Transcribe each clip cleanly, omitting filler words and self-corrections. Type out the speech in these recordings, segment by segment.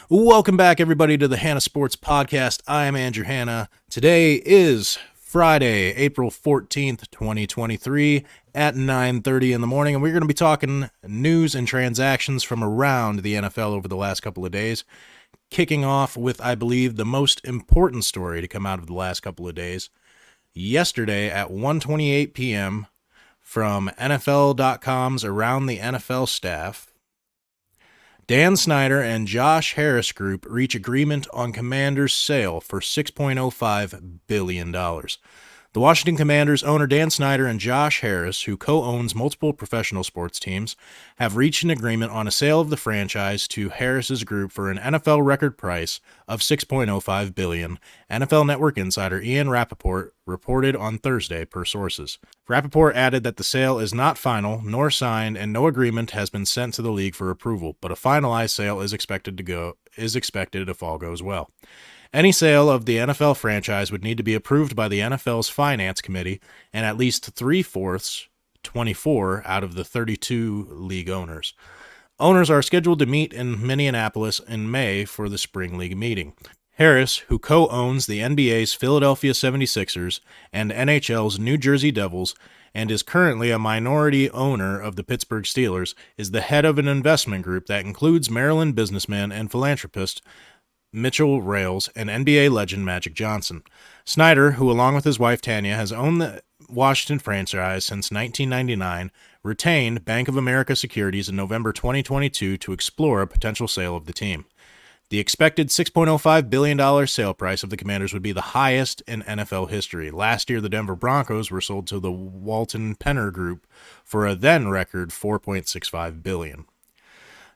Welcome back, everybody, to the Hannah Sports Podcast. I am Andrew Hannah. Today is Friday, April 14th, 2023 at 9:30 in the morning, and we're going to be talking news and transactions from around the NFL over the last couple of days, kicking off with, I believe, the most important story to come out of the last couple of days. Yesterday at 1:28 p.m. from NFL.com's Around the NFL staff, Dan Snyder and Josh Harris Group reach agreement on Commanders' sale for $6.05 billion. The Washington Commanders owner Dan Snyder and Josh Harris, who co-owns multiple professional sports teams, have reached an agreement on a sale of the franchise to Harris's group for an NFL record price of $6.05 billion, NFL Network insider Ian Rappaport reported on Thursday per sources. Rappaport added that the sale is not final nor signed and no agreement has been sent to the league for approval, but a finalized sale is expected if all goes well. Any sale of the NFL franchise would need to be approved by the NFL's Finance Committee and at least 3/4, 24 out of the 32 league owners. Owners are scheduled to meet in Minneapolis in May for the Spring League meeting. Harris, who co-owns the NBA's Philadelphia 76ers and NHL's New Jersey Devils and is currently a minority owner of the Pittsburgh Steelers, is the head of an investment group that includes Maryland businessman and philanthropist Mitchell Rales and NBA legend Magic Johnson. Snyder, who along with his wife Tanya has owned the Washington franchise since 1999, retained Bank of America Securities in November 2022 to explore a potential sale of the team. The expected $6.05 billion sale price of the Commanders would be the highest in NFL history. Last year, the Denver Broncos were sold to the Walton Penner Group for a then-record $4.65 billion.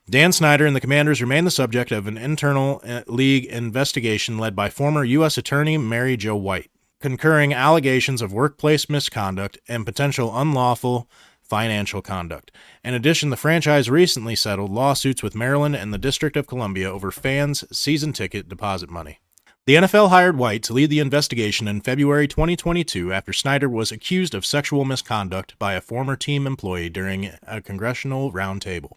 Dan Snyder and the Commanders remain the subject of an internal league investigation led by former U.S. Attorney Mary Jo White, concurring allegations of workplace misconduct and potential unlawful financial conduct. In addition, the franchise recently settled lawsuits with Maryland and the District of Columbia over fans' season ticket deposit money. The NFL hired White to lead the investigation in February 2022 after Snyder was accused of sexual misconduct by a former team employee during a congressional roundtable.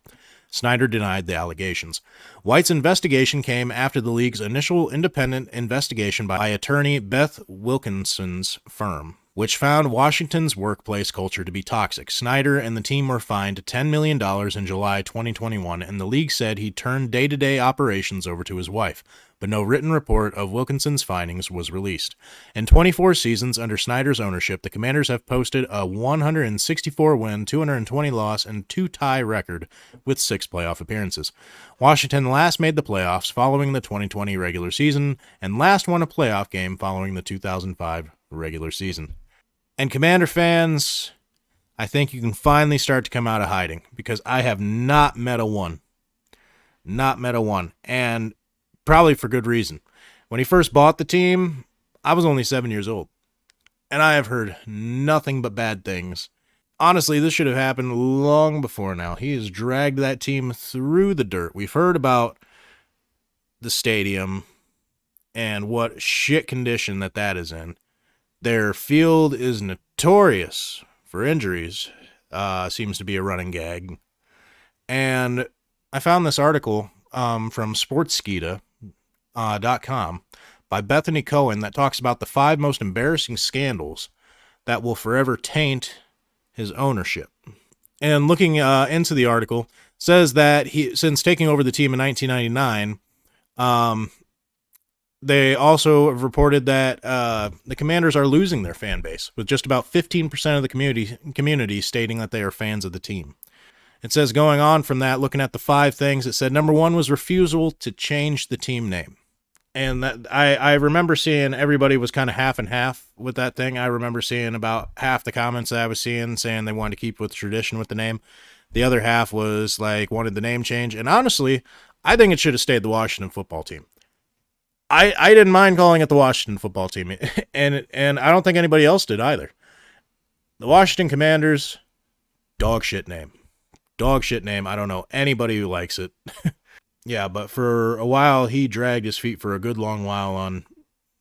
Snyder denied the allegations. White's investigation came after the league's initial independent investigation by attorney Beth Wilkinson's firm, which found Washington's workplace culture to be toxic. Snyder and the team were fined $10 million in July 2021, and the league said he turned day-to-day operations over to his wife, but no written report of Wilkinson's findings was released. In 24 seasons under Snyder's ownership, the Commanders have posted a 164-win, 220-loss, and 2-tie record with 6 playoff appearances. Washington last made the playoffs following the 2020 regular season, and last won a playoff game following the 2005 regular season. And Commander fans, I think you can finally start to come out of hiding, because I have not met a one. Not met a one. And probably for good reason. When he first bought the team, I was only 7 years old. And I have heard nothing but bad things. Honestly, this should have happened long before now. He has dragged that team through the dirt. We've heard about the stadium and what shit condition that is in. Their field is notorious for injuries. Seems to be a running gag. And I found this article from Sportskeeda.com by Bethany Cohen that talks about the 5 most embarrassing scandals that will forever taint his ownership. And looking into the article, says that since taking over the team in 1999, they also have reported that the Commanders are losing their fan base, with just about 15% of the community stating that they are fans of the team. It says, going on from that, looking at the 5 things, it said number 1 was refusal to change the team name. And that I remember seeing everybody was kind of half and half with that thing. I remember seeing about half the comments that I was seeing saying they wanted to keep with tradition with the name. The other half was like wanted the name change. And honestly, I think it should have stayed the Washington football team. I didn't mind calling it the Washington football team, and I don't think anybody else did either. The Washington Commanders, dog shit name. Dog shit name. I don't know anybody who likes it. Yeah, but for a while, he dragged his feet for a good long while on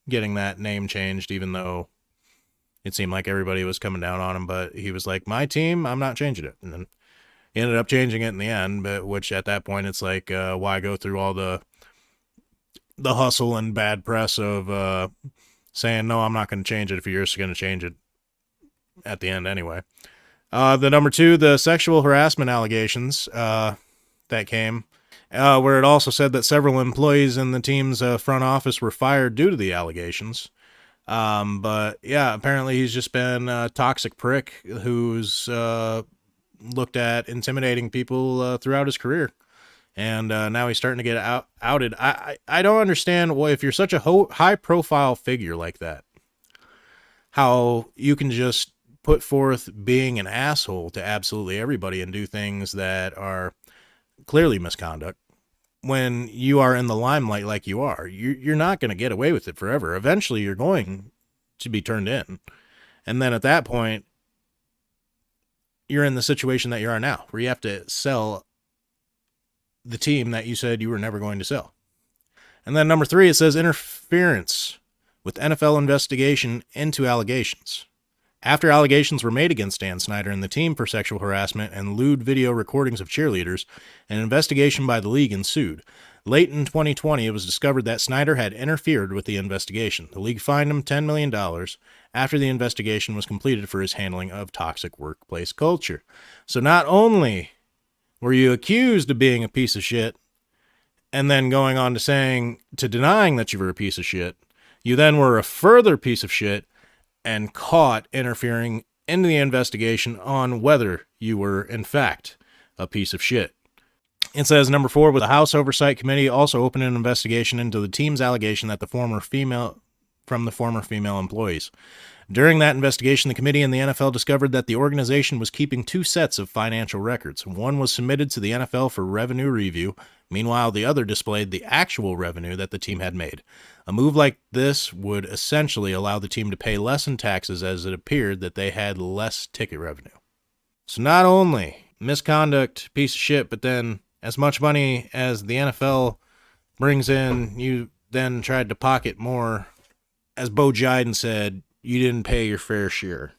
getting that name changed, even though it seemed like everybody was coming down on him. But he was like, my team, I'm not changing it. And then he ended up changing it in the end, but which at that point, it's like, why go through all the the hustle and bad press of saying, no, I'm not going to change it if you're just going to change it at the end anyway. The number two, the sexual harassment allegations that came, where it also said that several employees in the team's front office were fired due to the allegations. But yeah, apparently he's just been a toxic prick who's looked at intimidating people throughout his career. And now he's starting to get outed. I don't understand why, if you're such a high-profile figure like that, how you can just put forth being an asshole to absolutely everybody and do things that are clearly misconduct when you are in the limelight like you are. You're not going to get away with it forever. Eventually, you're going to be turned in. And then at that point, you're in the situation that you are now, where you have to sell the team that you said you were never going to sell. And then number three, it says interference with NFL investigation into allegations. After allegations were made against Dan Snyder and the team for sexual harassment and lewd video recordings of cheerleaders, an investigation by the league ensued. Late in 2020, it was discovered that Snyder had interfered with the investigation. The league fined him $10 million after the investigation was completed for his handling of toxic workplace culture. So not only were you accused of being a piece of shit and then going on to denying that you were a piece of shit, you then were a further piece of shit and caught interfering in the investigation on whether you were, in fact, a piece of shit. It says, number four, with the House Oversight Committee also opened an investigation into the team's allegation that the former female employees. During that investigation, the committee and the NFL discovered that the organization was keeping two sets of financial records. One was submitted to the NFL for revenue review. Meanwhile, the other displayed the actual revenue that the team had made. A move like this would essentially allow the team to pay less in taxes, as it appeared that they had less ticket revenue. So not only misconduct, piece of shit, but then as much money as the NFL brings in, you then tried to pocket more. As Bo Jiden said, you didn't pay your fair share.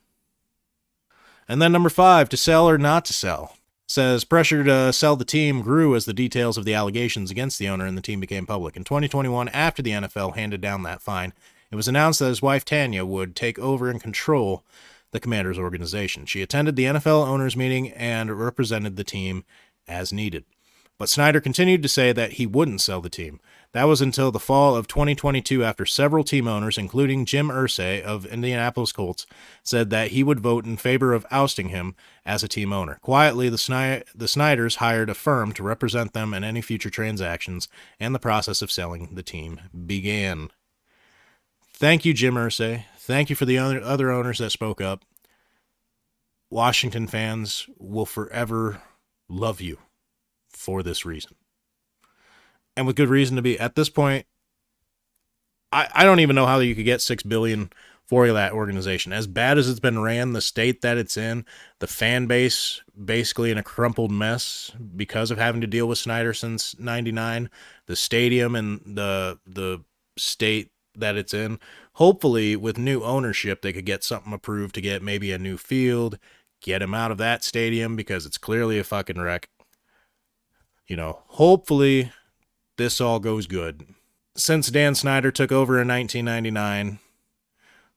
And then number five, to sell or not to sell. Says pressure to sell the team grew as the details of the allegations against the owner and the team became public. In 2021, after the NFL handed down that fine, it was announced that his wife Tanya would take over and control the Commanders organization. She attended the NFL owners meeting and represented the team as needed. But Snyder continued to say that he wouldn't sell the team. That was until the fall of 2022, after several team owners, including Jim Irsay of Indianapolis Colts, said that he would vote in favor of ousting him as a team owner. Quietly, the Snyders hired a firm to represent them in any future transactions, and the process of selling the team began. Thank you, Jim Irsay. Thank you for the other owners that spoke up. Washington fans will forever love you for this reason. And with good reason to be. At this point, I don't even know how you could get $6 billion for that organization. As bad as it's been ran, the state that it's in, the fan base basically in a crumpled mess because of having to deal with Snyder since '99, the stadium and the state that it's in. Hopefully, with new ownership, they could get something approved to get maybe a new field, get him out of that stadium because it's clearly a fucking wreck. Hopefully this all goes good. Since Dan Snyder took over in 1999,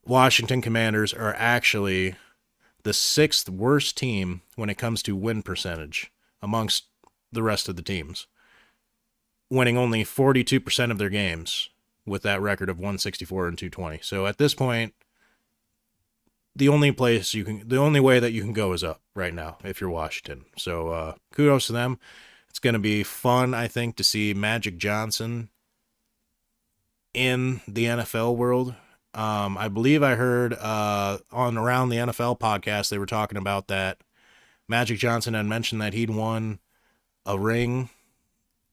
Washington Commanders are actually the sixth worst team when it comes to win percentage amongst the rest of the teams, winning only 42% of their games with that record of 164 and 220. So at this point, the only way that you can go is up right now if you're Washington. So kudos to them. It's going to be fun, I think, to see Magic Johnson in the NFL world. I believe I heard on Around the NFL podcast, they were talking about that Magic Johnson had mentioned that he'd won a ring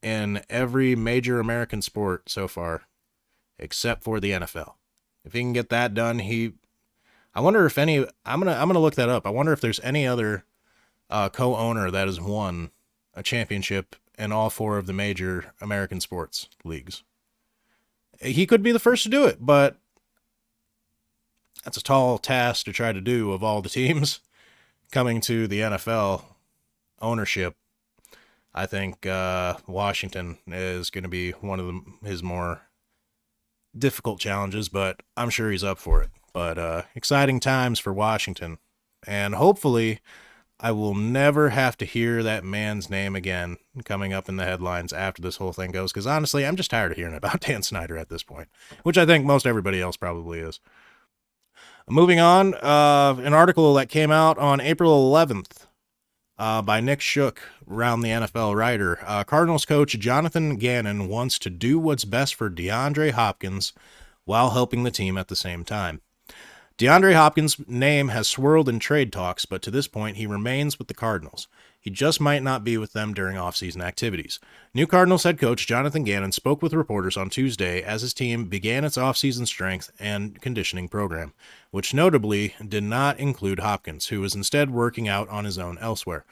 in every major American sport so far, except for the NFL. If he can get that done, I wonder if any. I'm gonna look that up. I wonder if there's any other co-owner that has won a championship in all four of the major American sports leagues. He could be the first to do it, but that's a tall task to try to do of all the teams coming to the NFL ownership. I think Washington is going to be one of his more difficult challenges, but I'm sure he's up for it. But exciting times for Washington. And hopefully I will never have to hear that man's name again coming up in the headlines after this whole thing goes, because honestly, I'm just tired of hearing about Dan Snyder at this point, which I think most everybody else probably is. Moving on, an article that came out on April 11th by Nick Shook, around the NFL writer. Cardinals coach Jonathan Gannon wants to do what's best for DeAndre Hopkins while helping the team at the same time. DeAndre Hopkins' name has swirled in trade talks, but to this point, he remains with the Cardinals. He just might not be with them during offseason activities. New Cardinals head coach Jonathan Gannon spoke with reporters on Tuesday as his team began its offseason strength and conditioning program, which notably did not include Hopkins, who was instead working out on his own elsewhere.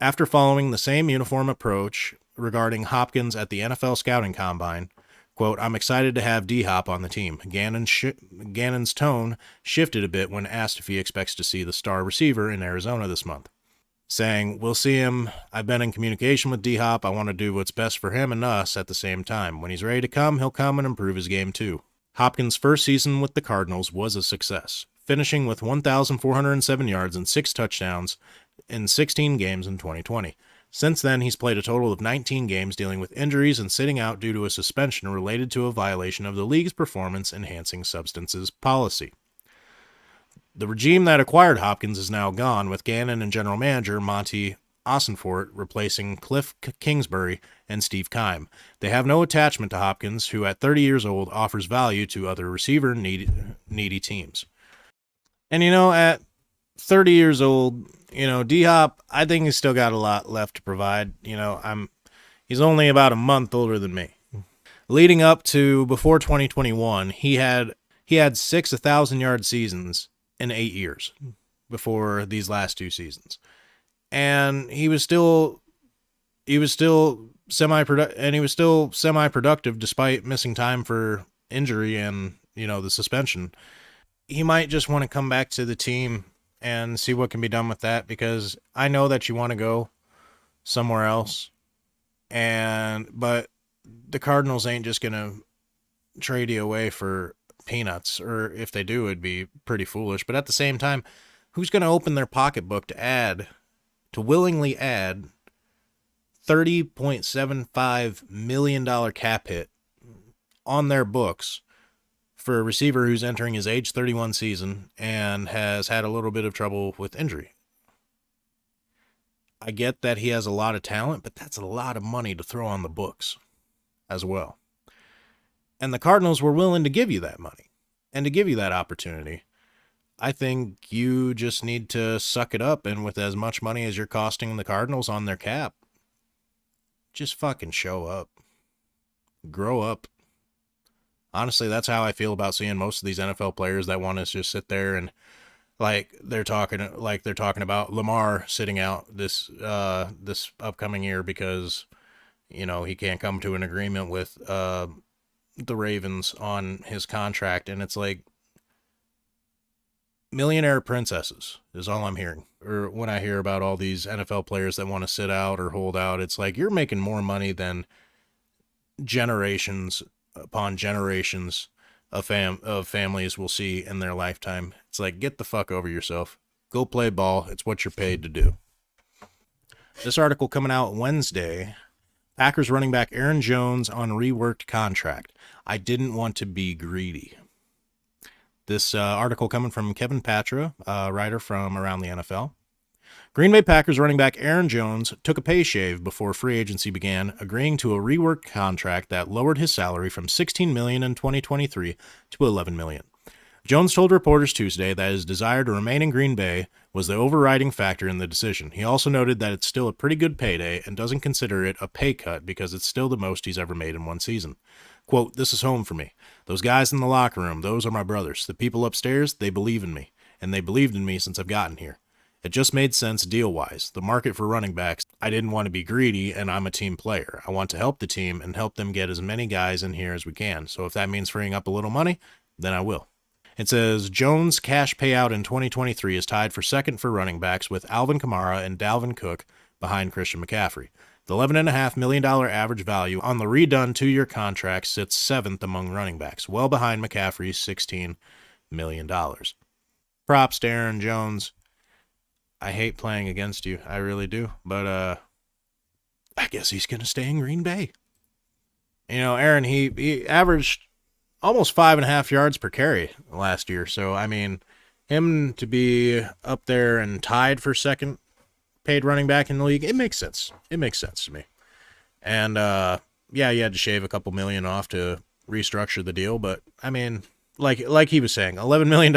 After following the same uniform approach regarding Hopkins at the NFL Scouting Combine, quote, I'm excited to have D-Hop on the team. Gannon's tone shifted a bit when asked if he expects to see the star receiver in Arizona this month, saying, we'll see him. I've been in communication with D-Hop. I want to do what's best for him and us at the same time. When he's ready to come, he'll come and improve his game too. Hopkins' first season with the Cardinals was a success, finishing with 1,407 yards and 6 touchdowns in 16 games in 2020. Since then, he's played a total of 19 games, dealing with injuries and sitting out due to a suspension related to a violation of the league's performance-enhancing substances policy. The regime that acquired Hopkins is now gone, with Gannon and general manager Monty Ossenfort replacing Cliff Kingsbury and Steve Keim. They have no attachment to Hopkins, who at 30 years old offers value to other receiver-needy teams. And at 30 years old, D-Hop, I think he's still got a lot left to provide. He's only about a month older than me. Leading up to before 2021, he had 6 1,000-yard seasons in 8 years before these last 2 seasons. And he was still semi-productive despite missing time for injury and, the suspension. He might just want to come back to the team and see what can be done with that, because I know that you want to go somewhere else, but the Cardinals ain't just going to trade you away for peanuts, or if they do, it'd be pretty foolish. But at the same time, who's going to open their pocketbook to willingly add $30.75 million cap hit on their books for a receiver who's entering his age 31 season and has had a little bit of trouble with injury? I get that he has a lot of talent, but that's a lot of money to throw on the books as well. And the Cardinals were willing to give you that money and to give you that opportunity. I think you just need to suck it up, and with as much money as you're costing the Cardinals on their cap, just fucking show up. Grow up. Honestly, that's how I feel about seeing most of these NFL players that want to just sit there and they're talking about Lamar sitting out this upcoming year because he can't come to an agreement with the Ravens on his contract, and it's like millionaire princesses is all I'm hearing. Or when I hear about all these NFL players that want to sit out or hold out, it's like you're making more money than generations upon generations of families will see in their lifetime. It's like, get the fuck over yourself. Go play ball. It's what you're paid to do. This article coming out Wednesday. Packers running back Aaron Jones on reworked contract. I didn't want to be greedy. This article coming from Kevin Patra, writer from Around the NFL. Green Bay Packers running back Aaron Jones took a pay shave before free agency began, agreeing to a reworked contract that lowered his salary from $16 million in 2023 to $11 million. Jones told reporters Tuesday that his desire to remain in Green Bay was the overriding factor in the decision. He also noted that it's still a pretty good payday and doesn't consider it a pay cut because it's still the most he's ever made in one season. Quote, this is home for me. Those guys in the locker room, those are my brothers. The people upstairs, they believe in me, and they believed in me since I've gotten here. It just made sense deal-wise. The market for running backs, I didn't want to be greedy, and I'm a team player. I want to help the team and help them get as many guys in here as we can. So if that means freeing up a little money, then I will. It says Jones' cash payout in 2023 is tied for second for running backs with Alvin Kamara and Dalvin Cook behind Christian McCaffrey. The $11.5 million average value on the redone 2-year contract sits 7th among running backs, well behind McCaffrey's $16 million. Props to Aaron Jones. I hate playing against you. I really do. But I guess he's going to stay in Green Bay. You know, Aaron, he averaged almost 5.5 yards per carry last year. So, I mean, him to be up there and tied for second paid running back in the league, it makes sense. It makes sense to me. And, yeah, you had to shave a couple million off to restructure the deal. But, I mean, like he was saying, $11 million,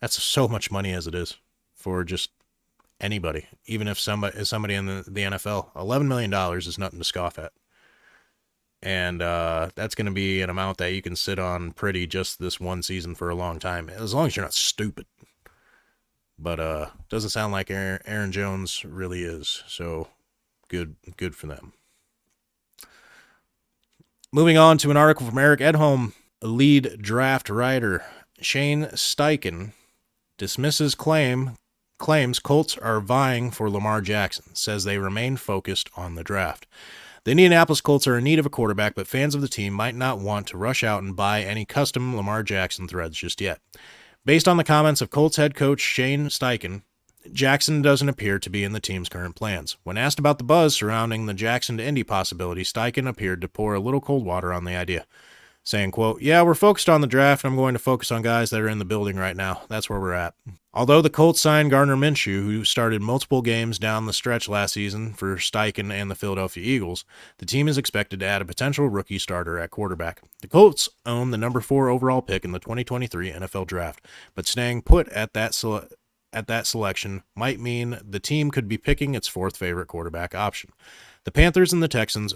that's so much money as it is for just anybody. Even if somebody in the NFL, $11 million is nothing to scoff at. And that's going to be an amount that you can sit on pretty just this one season for a long time, as long as you're not stupid. But doesn't sound like Aaron Jones really is. So good for them. Moving on to an article from Eric Edholm, a lead draft writer. Shane Steichen dismisses claims Colts are vying for Lamar Jackson, says they remain focused on the draft. The Indianapolis Colts are in need of a quarterback, but fans of the team might not want to rush out and buy any custom Lamar Jackson threads just yet. Based on the comments of Colts head coach Shane Steichen, Jackson doesn't appear to be in the team's current plans. When asked about the buzz surrounding the Jackson to Indy possibility, Steichen appeared to pour a little cold water on the idea, saying, quote, "Yeah, we're focused on the draft. I'm going to focus on guys that are in the building right now. That's where we're at." Although the Colts signed Gardner Minshew, who started multiple games down the stretch last season for Steichen and the Philadelphia Eagles, the team is expected to add a potential rookie starter at quarterback. The Colts own the number 4 overall pick in the 2023 NFL Draft, but staying put at that selection might mean the team could be picking its 4th favorite quarterback option. The Panthers and the Texans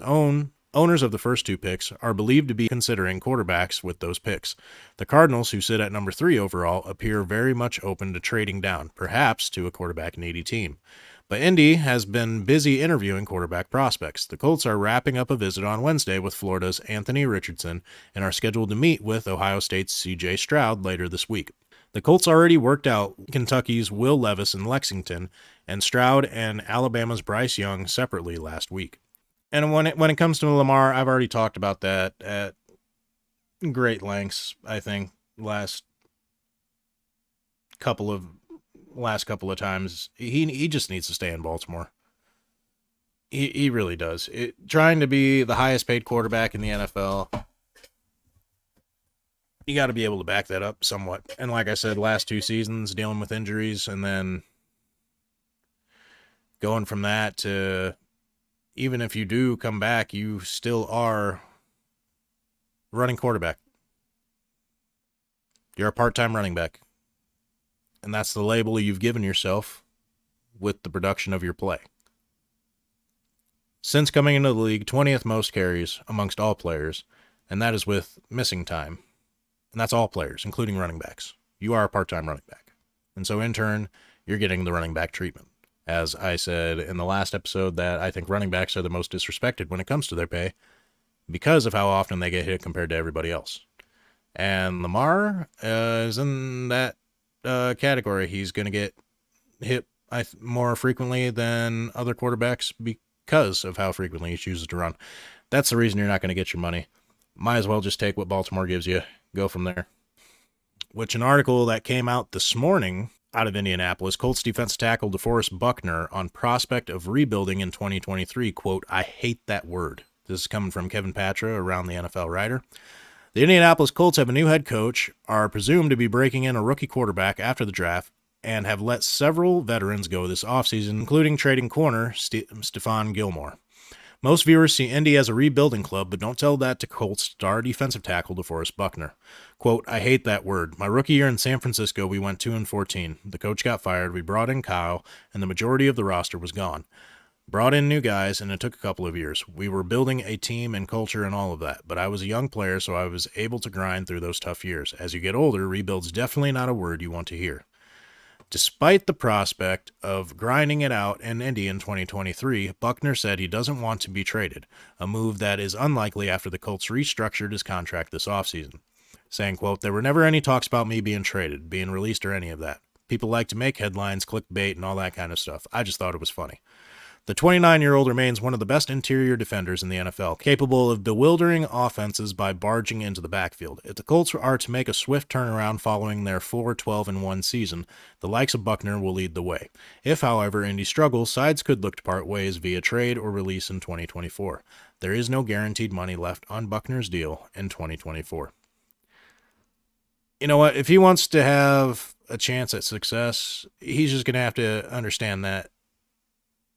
owners of the first 2 picks are believed to be considering quarterbacks with those picks. The Cardinals, who sit at number 3 overall, appear very much open to trading down, perhaps to a quarterback-needy team. But Indy has been busy interviewing quarterback prospects. The Colts are wrapping up a visit on Wednesday with Florida's Anthony Richardson and are scheduled to meet with Ohio State's C.J. Stroud later this week. The Colts already worked out Kentucky's Will Levis in Lexington and Stroud and Alabama's Bryce Young separately last week. And when it comes to Lamar, I've already talked about that at great lengths, I think, last couple of times. He just needs to stay in Baltimore. He really does. Trying to be the highest paid quarterback in the NFL, you got to be able to back that up somewhat. And like I said, last 2 seasons dealing with injuries and then going from that to, even if you do come back, you still are running quarterback. You're a part-time running back. And that's the label you've given yourself with the production of your play. Since coming into the league, 20th most carries amongst all players, and that is with missing time. And that's all players, including running backs. You are a part-time running back. And so in turn, you're getting the running back treatment. As I said in the last episode, that I think running backs are the most disrespected when it comes to their pay because of how often they get hit compared to everybody else. And Lamar is in that category. He's going to get hit more frequently than other quarterbacks because of how frequently he chooses to run. That's the reason you're not going to get your money. Might as well just take what Baltimore gives you, go from there. Which an article that came out this morning out of Indianapolis, Colts defensive tackle DeForest Buckner on prospect of rebuilding in 2023, quote, "I hate that word." This is coming from Kevin Patra, around the NFL writer. The Indianapolis Colts have a new head coach, are presumed to be breaking in a rookie quarterback after the draft, and have let several veterans go this offseason, including trading corner Stephon Gilmore. Most viewers see Indy as a rebuilding club, but don't tell that to Colts star defensive tackle DeForest Buckner. Quote, "I hate that word. My rookie year in San Francisco, we went 2-14. The coach got fired. We brought in Kyle, and the majority of the roster was gone. Brought in new guys, and it took a couple of years. We were building a team and culture and all of that, but I was a young player, so I was able to grind through those tough years. As you get older, rebuild's definitely not a word you want to hear." Despite the prospect of grinding it out in Indy in 2023, Buckner said he doesn't want to be traded, a move that is unlikely after the Colts restructured his contract this offseason, saying, quote, "There were never any talks about me being traded, being released, or any of that. People like to make headlines, clickbait, and all that kind of stuff. I just thought it was funny." The 29-year-old remains one of the best interior defenders in the NFL, capable of bewildering offenses by barging into the backfield. If the Colts are to make a swift turnaround following their 4-12-1 season, the likes of Buckner will lead the way. If, however, Indy struggles, sides could look to part ways via trade or release in 2024. There is no guaranteed money left on Buckner's deal in 2024. You know what? If he wants to have a chance at success, he's just going to have to understand that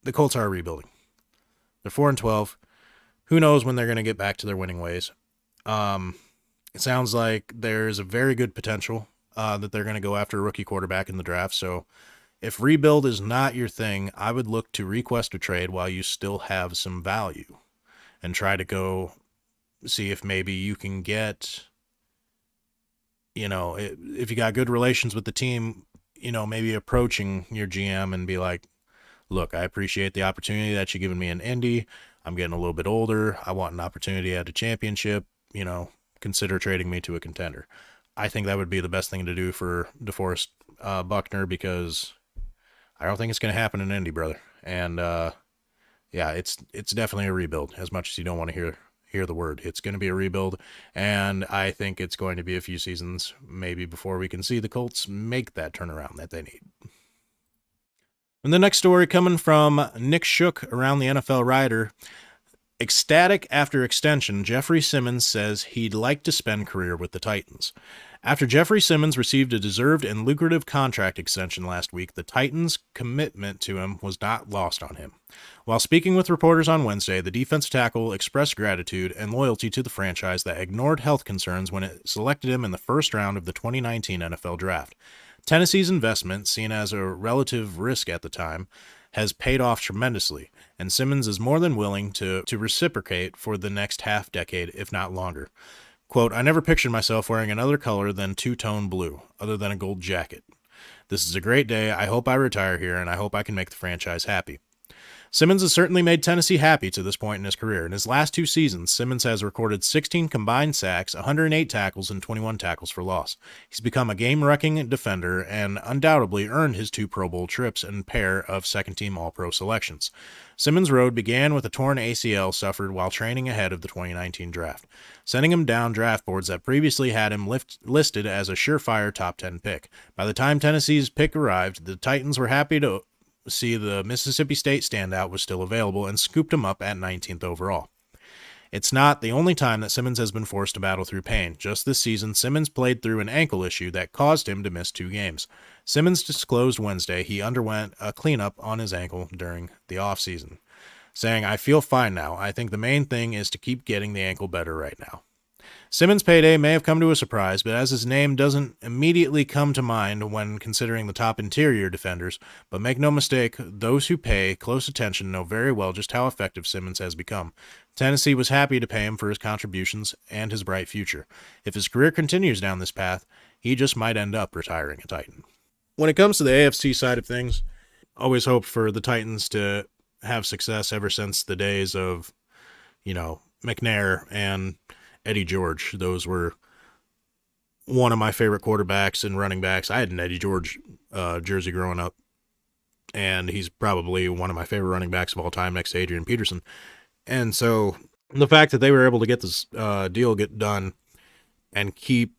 the Colts are rebuilding. They're 4-12. Who knows when they're going to get back to their winning ways? It sounds like there's a very good potential that they're going to go after a rookie quarterback in the draft. So if rebuild is not your thing, I would look to request a trade while you still have some value and try to go see if maybe you can get, if you got good relations with the team, maybe approaching your GM and be like, look, I appreciate the opportunity that you've given me in Indy. I'm getting a little bit older. I want an opportunity at a championship. Consider trading me to a contender. I think that would be the best thing to do for DeForest Buckner, because I don't think it's going to happen in Indy, brother. And it's definitely a rebuild. As much as you don't want to hear the word, it's going to be a rebuild, and I think it's going to be a few seasons maybe before we can see the Colts make that turnaround that they need. And the next story coming from Nick Shook around the NFL Writer. Ecstatic after extension, Jeffery Simmons says he'd like to spend career with the Titans. After Jeffery Simmons received a deserved and lucrative contract extension last week, the Titans' commitment to him was not lost on him. While speaking with reporters on Wednesday, the defensive tackle expressed gratitude and loyalty to the franchise that ignored health concerns when it selected him in the first round of the 2019 NFL Draft. Tennessee's investment, seen as a relative risk at the time, has paid off tremendously, and Simmons is more than willing to reciprocate for the next half-decade, if not longer. Quote, I never pictured myself wearing another color than two-tone blue, other than a gold jacket. This is a great day. I hope I retire here, and I hope I can make the franchise happy. Simmons has certainly made Tennessee happy to this point in his career. In his last two seasons, Simmons has recorded 16 combined sacks, 108 tackles, and 21 tackles for loss. He's become a game-wrecking defender and undoubtedly earned his 2 Pro Bowl trips and pair of second-team All-Pro selections. Simmons' road began with a torn ACL suffered while training ahead of the 2019 draft, sending him down draft boards that previously had him listed as a surefire top 10 pick. By the time Tennessee's pick arrived, the Titans were happy to see the Mississippi State standout was still available and scooped him up at 19th overall. It's not the only time that Simmons has been forced to battle through pain. Just this season, Simmons played through an ankle issue that caused him to miss 2 games. Simmons disclosed Wednesday he underwent a cleanup on his ankle during the offseason, saying, I feel fine now. I think the main thing is to keep getting the ankle better right now. Simmons' payday may have come to a surprise, but as his name doesn't immediately come to mind when considering the top interior defenders, but make no mistake, those who pay close attention know very well just how effective Simmons has become. Tennessee was happy to pay him for his contributions and his bright future. If his career continues down this path, he just might end up retiring a Titan. When it comes to the AFC side of things, always hoped for the Titans to have success ever since the days of, McNair and Eddie George. Those were one of my favorite quarterbacks and running backs. I had an Eddie George jersey growing up, and he's probably one of my favorite running backs of all time next to Adrian Peterson. And so the fact that they were able to get this deal get done and keep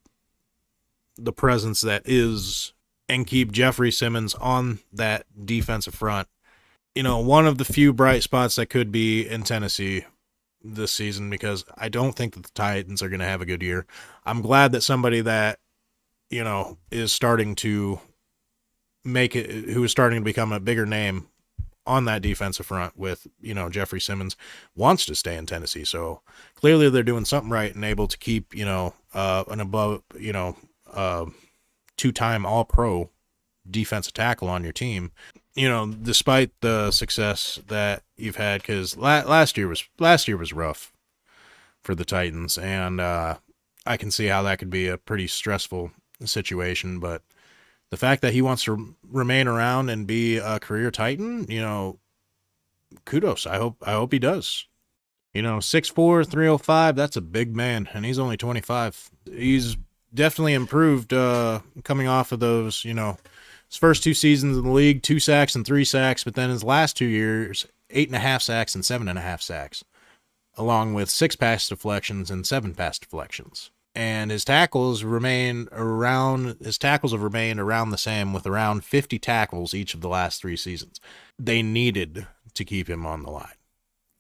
the presence that is, and keep Jeffery Simmons on that defensive front, one of the few bright spots that could be in Tennessee this season, because I don't think that the Titans are going to have a good year. I'm glad that somebody that, is starting to make it, who is starting to become a bigger name on that defensive front with, Jeffery Simmons, wants to stay in Tennessee. So clearly they're doing something right and able to keep, an above, 2-time All-Pro defensive tackle on your team, despite the success that you've had, because last year was rough for the Titans, and I can see how that could be a pretty stressful situation. But the fact that he wants to remain around and be a career Titan, kudos. I hope he does. 6'4", 305, that's a big man, and he's only 25. He's definitely improved coming off of those, his first 2 seasons in the league, 2 sacks and 3 sacks, but then his last 2 years, 8.5 sacks and 7.5 sacks, along with 6 pass deflections and 7 pass deflections. And his tackles have remained around the same, with around 50 tackles each of the last 3 seasons. They needed to keep him on the line,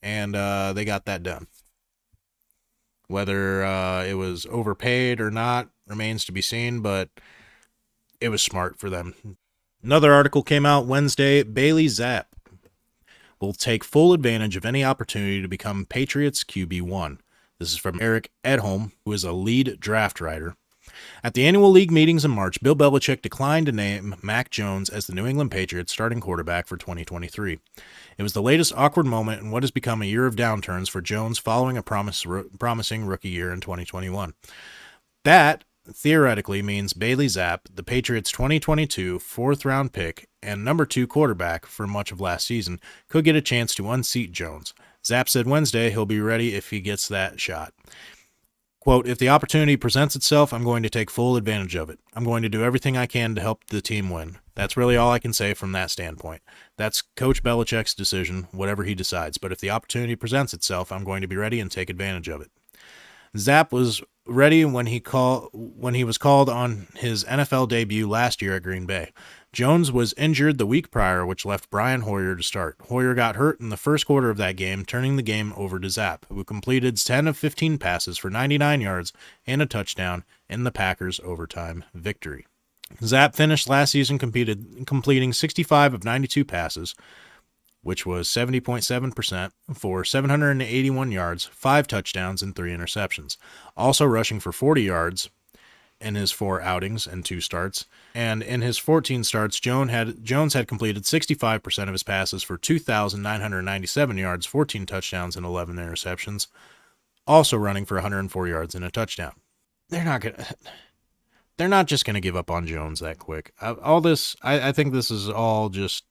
and they got that done. Whether it was overpaid or not remains to be seen, but it was smart for them. Another article came out Wednesday. Bailey Zappe will take full advantage of any opportunity to become Patriots QB1. This is from Eric Edholm, who is a lead draft writer. At the annual league meetings in March, Bill Belichick declined to name Mac Jones as the New England Patriots starting quarterback for 2023. It was the latest awkward moment in what has become a year of downturns for Jones following a promising rookie year in 2021. That theoretically means Bailey Zappe, the Patriots' 2022 fourth-round pick and number 2 quarterback for much of last season, could get a chance to unseat Jones. Zappe said Wednesday he'll be ready if he gets that shot. Quote, "If the opportunity presents itself, I'm going to take full advantage of it. I'm going to do everything I can to help the team win. That's really all I can say from that standpoint. That's Coach Belichick's decision, whatever he decides. But if the opportunity presents itself, I'm going to be ready and take advantage of it." Zappe was ready when he was called on his NFL debut last year at Green Bay. Jones was injured the week prior, which left Brian Hoyer to start. Hoyer got hurt in the first quarter of that game, turning the game over to Zappe, who completed 10 of 15 passes for 99 yards and a touchdown in the Packers' overtime victory. Zappe finished last season completing 65 of 92 passes, which was 70.7%, for 781 yards, 5 touchdowns, and 3 interceptions. Also rushing for 40 yards in his 4 outings and 2 starts. And in his 14 starts, Jones had completed 65% of his passes for 2,997 yards, 14 touchdowns, and 11 interceptions. Also running for 104 yards and a touchdown. They're not just going to give up on Jones that quick. I think this is all just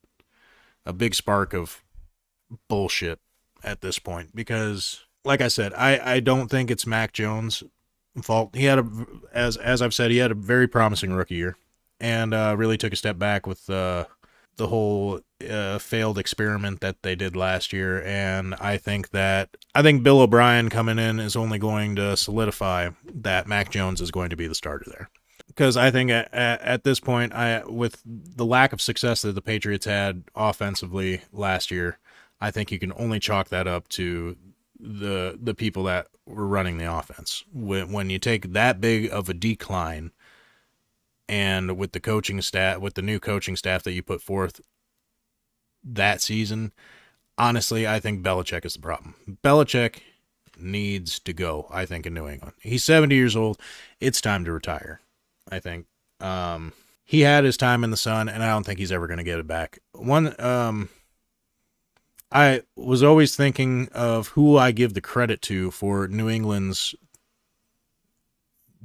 a big spark of bullshit at this point, because, like I said, I don't think it's Mac Jones' fault. He had as I've said, he had a very promising rookie year, and really took a step back with the whole failed experiment that they did last year. And I think Bill O'Brien coming in is only going to solidify that Mac Jones is going to be the starter there. Because I think at this point, with the lack of success that the Patriots had offensively last year, I think you can only chalk that up to the people that were running the offense. When you take that big of a decline, and with the new coaching staff that you put forth that season, honestly, I think Belichick is the problem. Belichick needs to go, I think, in New England. He's 70 years old. It's time to retire, I think. He had his time in the sun, and I don't think he's ever going to get it back. I was always thinking of who I give the credit to for New England's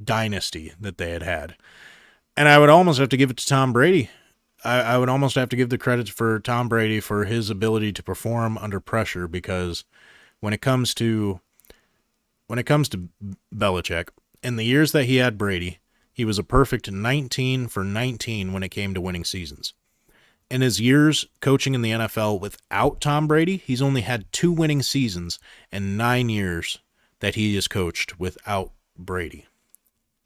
dynasty that they had. And I would almost have to give it to Tom Brady. I would almost have to give the credit for Tom Brady for his ability to perform under pressure, because when it comes to Belichick, in the years that he had Brady, he was a perfect 19 for 19 when it came to winning seasons. In his years coaching in the NFL without Tom Brady, he's only had 2 winning seasons in 9 years that he has coached without Brady.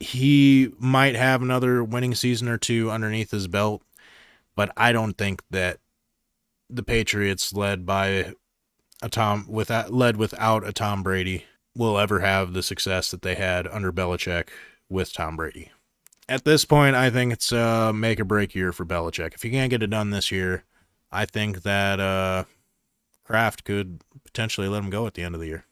He might have another winning season or 2 underneath his belt, but I don't think that the Patriots led without a Tom Brady will ever have the success that they had under Belichick with Tom Brady. At this point, I think it's a make or break year for Belichick. If he can't get it done this year, I think that Kraft could potentially let him go at the end of the year.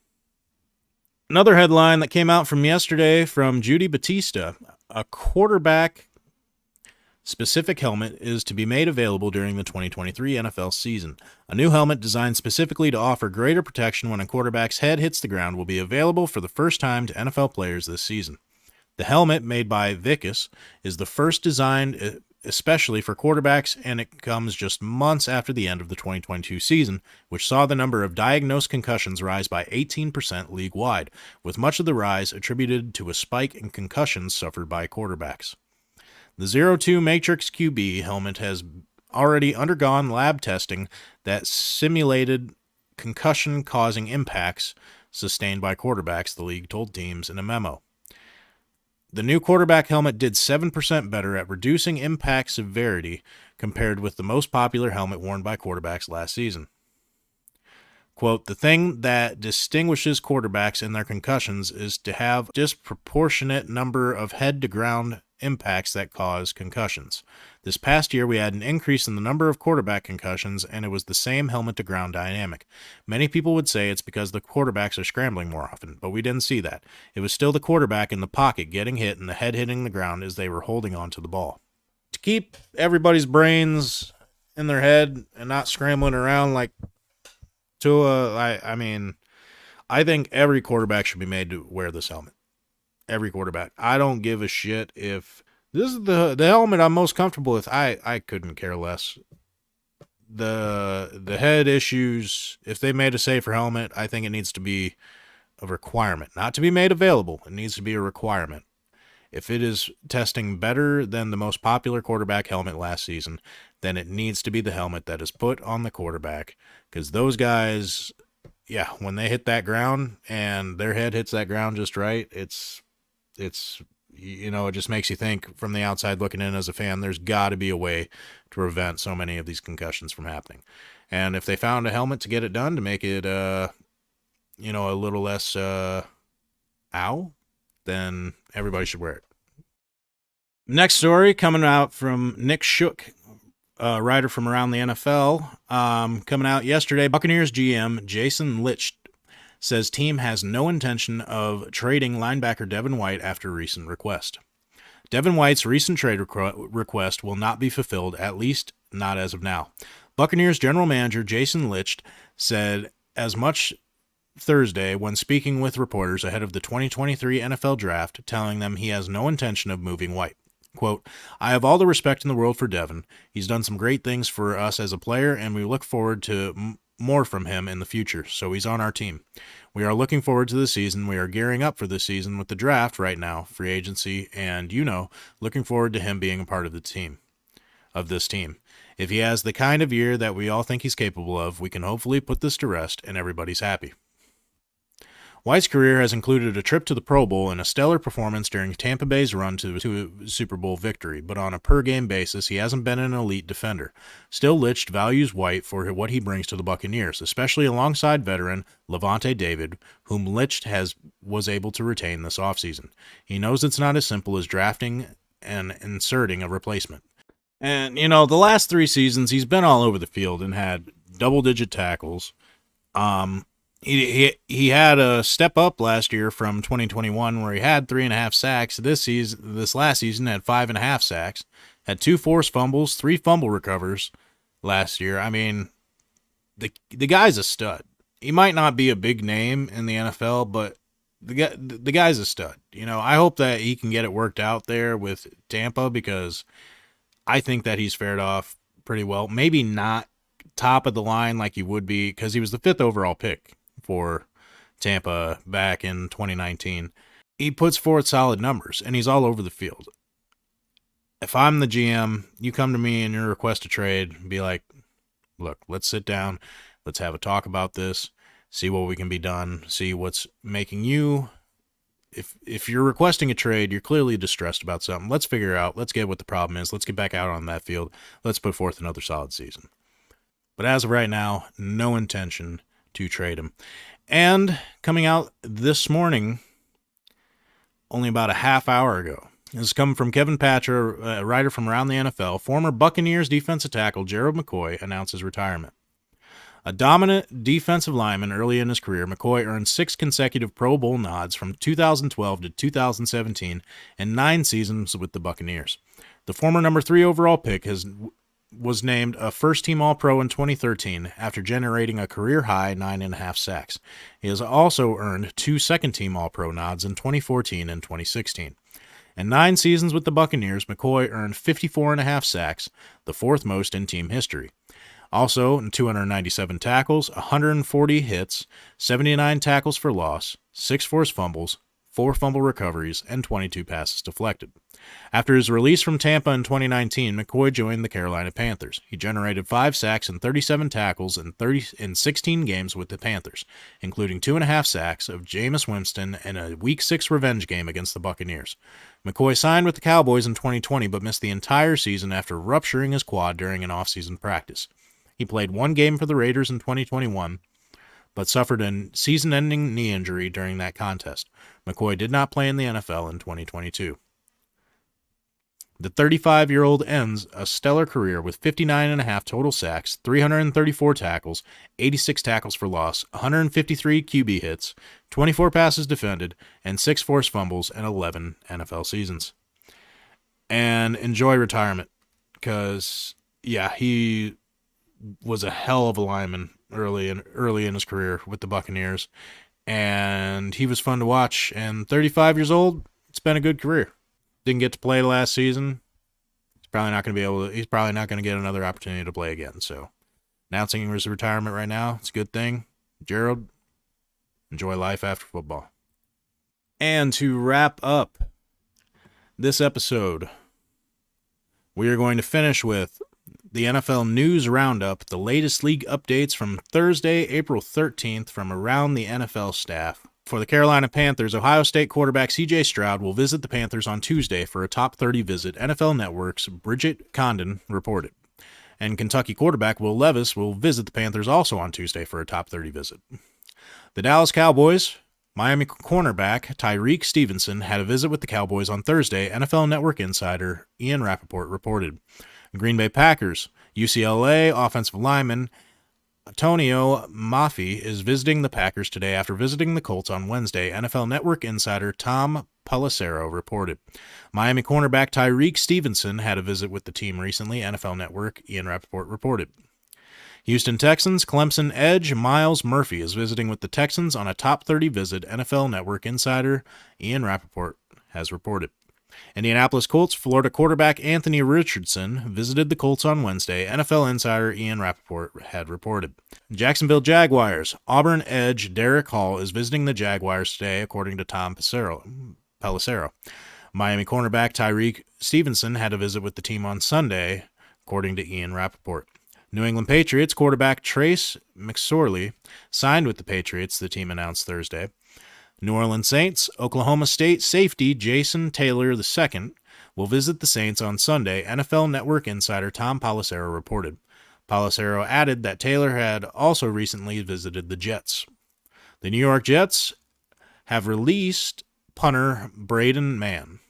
Another headline that came out from yesterday from Judy Batista: a quarterback-specific helmet is to be made available during the 2023 NFL season. A new helmet designed specifically to offer greater protection when a quarterback's head hits the ground will be available for the first time to NFL players this season. The helmet, made by Vicus, is the first designed especially for quarterbacks, and it comes just months after the end of the 2022 season, which saw the number of diagnosed concussions rise by 18% league-wide, with much of the rise attributed to a spike in concussions suffered by quarterbacks. The 02 Matrix QB helmet has already undergone lab testing that simulated concussion-causing impacts sustained by quarterbacks, the league told teams in a memo. The new quarterback helmet did 7% better at reducing impact severity compared with the most popular helmet worn by quarterbacks last season. Quote, the thing that distinguishes quarterbacks in their concussions is to have a disproportionate number of head-to-ground impacts that cause concussions. This past year, we had an increase in the number of quarterback concussions, and it was the same helmet-to-ground dynamic. Many people would say it's because the quarterbacks are scrambling more often, but we didn't see that. It was still the quarterback in the pocket getting hit and the head hitting the ground as they were holding on to the ball. To keep everybody's brains in their head and not scrambling around like Tua, I think every quarterback should be made to wear this helmet. Every quarterback. I don't give a shit if this is the helmet I'm most comfortable with. I couldn't care less. The head issues, if they made a safer helmet, I think it needs to be a requirement. Not to be made available. It needs to be a requirement. If it is testing better than the most popular quarterback helmet last season, then it needs to be the helmet that is put on the quarterback. Because those guys, yeah, when they hit that ground and their head hits that ground just right, it's it just makes you think from the outside looking in as a fan, there's got to be a way to prevent so many of these concussions from happening. And if they found a helmet to get it done, to make it, a little less, then everybody should wear it. Next story coming out from Nick Shook, a writer from around the NFL, coming out yesterday. Buccaneers GM Jason Licht says team has no intention of trading linebacker Devin White after recent request. Devin White's recent trade request will not be fulfilled, at least not as of now. Buccaneers general manager Jason Licht said as much Thursday when speaking with reporters ahead of the 2023 NFL Draft, telling them he has no intention of moving White. Quote, I have all the respect in the world for Devin. He's done some great things for us as a player, and we look forward to more from him in the future, so he's on our team. We are looking forward to the season. We are gearing up for the season with the draft right now, free agency, and, looking forward to him being a part of this team. If he has the kind of year that we all think he's capable of, we can hopefully put this to rest, and everybody's happy. White's career has included a trip to the Pro Bowl and a stellar performance during Tampa Bay's run to a Super Bowl victory, but on a per-game basis, he hasn't been an elite defender. Still, Licht values White for what he brings to the Buccaneers, especially alongside veteran Lavonte David, whom Licht was able to retain this offseason. He knows it's not as simple as drafting and inserting a replacement. And, the last 3 seasons, he's been all over the field and had double-digit tackles. He had a step up last year from 2021 where he had 3.5 sacks. This last season had 5.5 sacks, had 2 forced fumbles, 3 fumble recovers last year. I mean, the guy's a stud. He might not be a big name in the NFL, but the guy's a stud. I hope that he can get it worked out there with Tampa because I think that he's fared off pretty well. Maybe not top of the line like he would be because he was the 5th overall pick for Tampa back in 2019. He puts forth solid numbers, and he's all over the field. If I'm the GM, you come to me and you request a trade, be like, look, let's sit down, let's have a talk about this, see what we can be done, see what's making you, if you're requesting a trade, you're clearly distressed about something. Let's figure out, let's get what the problem is, let's get back out on that field, let's put forth another solid season. But as of right now, no intention to trade him. And coming out this morning, only about a half hour ago, this is coming from Kevin Patra, a writer from around the NFL. Former Buccaneers defensive tackle Gerald McCoy announces retirement. A dominant defensive lineman early in his career, McCoy earned 6 consecutive Pro Bowl nods from 2012 to 2017 and 9 seasons with the Buccaneers. The former number 3 overall pick was named a first-team All-Pro in 2013 after generating a career-high 9.5 sacks. He has also earned 2 second-team All-Pro nods in 2014 and 2016. In 9 seasons with the Buccaneers, McCoy earned 54.5 sacks, the 4th most in team history. Also, 297 tackles, 140 hits, 79 tackles for loss, 6 forced fumbles, 4 fumble recoveries, and 22 passes deflected. After his release from Tampa in 2019, McCoy joined the Carolina Panthers. He generated 5 sacks and 37 tackles in 16 games with the Panthers, including 2.5 sacks of Jameis Winston and a Week 6 revenge game against the Buccaneers. McCoy signed with the Cowboys in 2020 but missed the entire season after rupturing his quad during an off-season practice. He played 1 game for the Raiders in 2021, but suffered a season-ending knee injury during that contest. McCoy did not play in the NFL in 2022. The 35-year-old ends a stellar career with 59.5 total sacks, 334 tackles, 86 tackles for loss, 153 QB hits, 24 passes defended, and 6 forced fumbles in 11 NFL seasons. And enjoy retirement, because, yeah, he was a hell of a lineman early in his career with the Buccaneers, and he was fun to watch. And 35 years old, it's been a good career. Didn't get to play last season. He's probably not going to get another opportunity to play again. So, announcing his retirement right now, it's a good thing. Gerald, enjoy life after football. And to wrap up this episode, we are going to finish with the NFL News Roundup, the latest league updates from Thursday, April 13th from around the NFL staff. For the Carolina Panthers, Ohio State quarterback C.J. Stroud will visit the Panthers on Tuesday for a top 30 visit, NFL Network's Bridget Condon reported. And Kentucky quarterback Will Levis will visit the Panthers also on Tuesday for a top 30 visit. The Dallas Cowboys, Miami cornerback Tyreek Stevenson had a visit with the Cowboys on Thursday, NFL Network insider Ian Rappaport reported. Green Bay Packers, UCLA offensive lineman Antonio Maffei is visiting the Packers today after visiting the Colts on Wednesday, NFL Network insider Tom Pelissero reported. Miami cornerback Tyreek Stevenson had a visit with the team recently, NFL Network Ian Rappaport reported. Houston Texans Clemson edge Myles Murphy is visiting with the Texans on a top 30 visit, NFL Network insider Ian Rappaport has reported. Indianapolis Colts Florida quarterback Anthony Richardson visited the Colts on Wednesday, NFL insider Ian Rappaport had reported. Jacksonville Jaguars Auburn edge Derek Hall is visiting the Jaguars today, according to Tom Pelissero. Miami cornerback Tyreek Stevenson had a visit with the team on Sunday, according to Ian Rappaport. New England Patriots quarterback Trace McSorley signed with the Patriots, the team announced Thursday. New Orleans Saints, Oklahoma State safety Jason Taylor II will visit the Saints on Sunday, NFL Network insider Tom Pelissero reported. Pelissero added that Taylor had also recently visited the Jets. The New York Jets have released punter Braden Mann.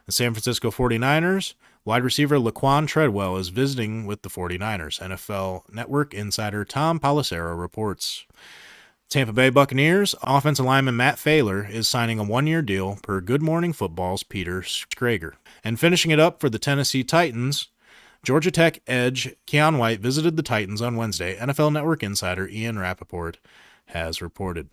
The San Francisco 49ers, wide receiver Laquan Treadwell is visiting with the 49ers, NFL Network insider Tom Pelissero reports. Tampa Bay Buccaneers offensive lineman Matt Failer is signing a 1-year deal per Good Morning Football's Peter Schrager. And finishing it up for the Tennessee Titans, Georgia Tech edge Keon White visited the Titans on Wednesday, NFL Network insider Ian Rappaport has reported.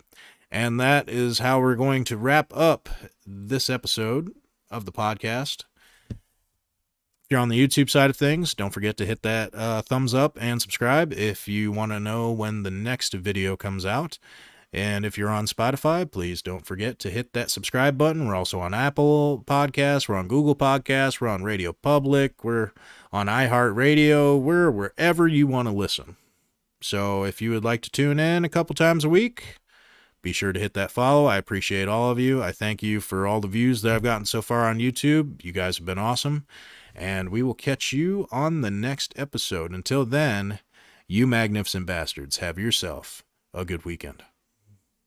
And that is how we're going to wrap up this episode of the podcast. If you're on the YouTube side of things, don't forget to hit that thumbs up and subscribe if you want to know when the next video comes out. And if you're on Spotify, please don't forget to hit that subscribe button. We're also on Apple Podcasts, we're on Google Podcasts, we're on Radio Public, we're on iHeartRadio, we're wherever you want to listen. So if you would like to tune in a couple times a week, be sure to hit that follow. I appreciate all of you. I thank you for all the views that I've gotten so far on YouTube. You guys have been awesome. And we will catch you on the next episode. Until then, you magnificent bastards, have yourself a good weekend.